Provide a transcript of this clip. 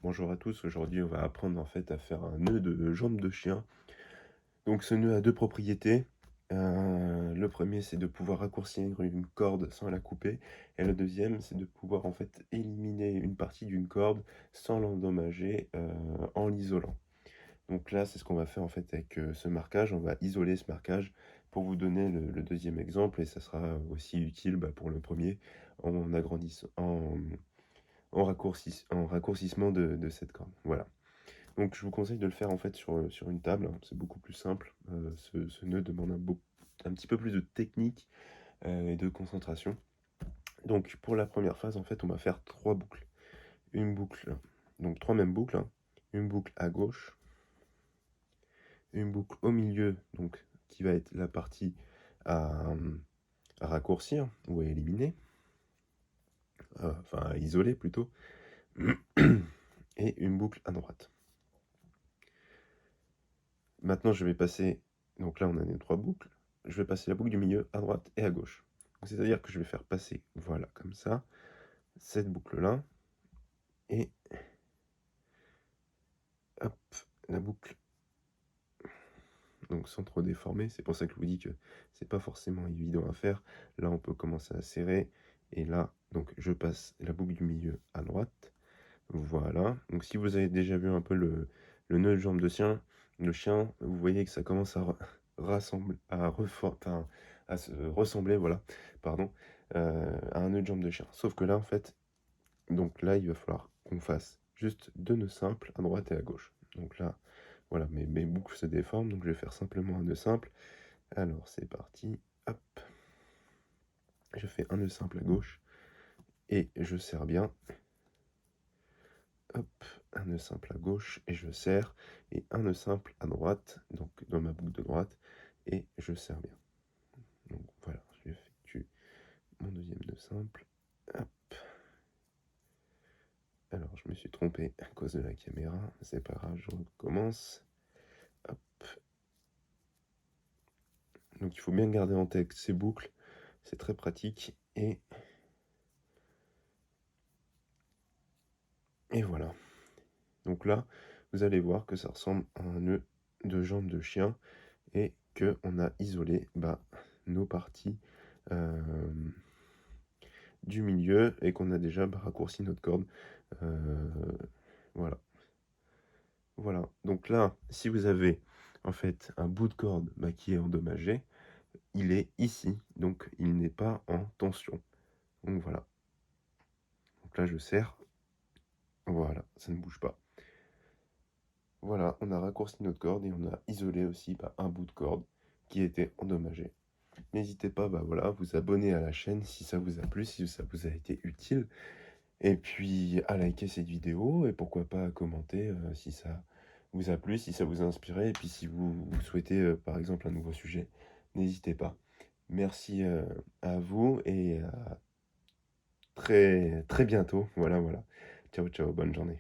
Bonjour à tous, aujourd'hui on va apprendre en fait à faire un nœud de jambe de chien. Donc ce nœud a deux propriétés. Le premier c'est de pouvoir raccourcir une corde sans la couper et le deuxième c'est de pouvoir en fait éliminer une partie d'une corde sans l'endommager en l'isolant. Donc là c'est ce qu'on va faire en fait avec ce marquage, on va isoler ce marquage pour vous donner le deuxième exemple et ça sera aussi utile pour le premier en agrandissant, en raccourcissement de cette corde. Voilà. Donc je vous conseille de le faire en fait sur une table, hein, c'est beaucoup plus simple. Ce nœud demande un petit peu plus de technique et de concentration. Donc pour la première phase, en fait, on va faire trois boucles. Une boucle, donc trois mêmes boucles, hein. Une boucle à gauche, une boucle au milieu, donc qui va être la partie à raccourcir ou à éliminer, enfin à isoler plutôt, et une boucle à droite. Maintenant, je vais passer, donc là on a les trois boucles, je vais passer la boucle du milieu à droite et à gauche. C'est-à-dire que je vais faire passer, voilà, comme ça, cette boucle-là, et hop, la boucle, donc sans trop déformer, c'est pour ça que je vous dis que c'est pas forcément évident à faire. Là, on peut commencer à serrer, et là, donc je passe la boucle du milieu à droite, voilà. Donc si vous avez déjà vu un peu le nœud de jambe de chien, le chien, vous voyez que ça commence à rassembler, enfin, à se ressembler, voilà, pardon, à un nœud de jambe de chien. Sauf que là, en fait, donc là, il va falloir qu'on fasse juste deux nœuds simples à droite et à gauche. Donc là, voilà, mes boucles se déforment, donc je vais faire simplement un nœud simple. Alors c'est parti, hop, je fais un nœud simple à gauche et je serre bien. Hop, un nœud simple à gauche et je serre, et un nœud simple à droite, donc dans ma boucle de droite, et je serre bien. Donc voilà, j'effectue mon deuxième nœud simple. Hop. Alors je me suis trompé à cause de la caméra, c'est pas grave, je recommence. Hop. Donc il faut bien garder en tête ces boucles, c'est très pratique, et voilà. Donc là, vous allez voir que ça ressemble à un nœud de jambe de chien et que on a isolé nos parties du milieu et qu'on a déjà raccourci notre corde. Voilà. Voilà. Donc là, si vous avez en fait un bout de corde qui est endommagé, il est ici, donc il n'est pas en tension. Donc voilà. Donc là, je serre. Voilà, ça ne bouge pas. Voilà, on a raccourci notre corde et on a isolé aussi un bout de corde qui était endommagé. N'hésitez pas voilà, à vous abonner à la chaîne si ça vous a plu, si ça vous a été utile. Et puis à liker cette vidéo et pourquoi pas à commenter si ça vous a plu, si ça vous a inspiré. Et puis si vous souhaitez par exemple un nouveau sujet, n'hésitez pas. Merci à vous et à très très bientôt. Voilà, voilà. Ciao, ciao, bonne journée.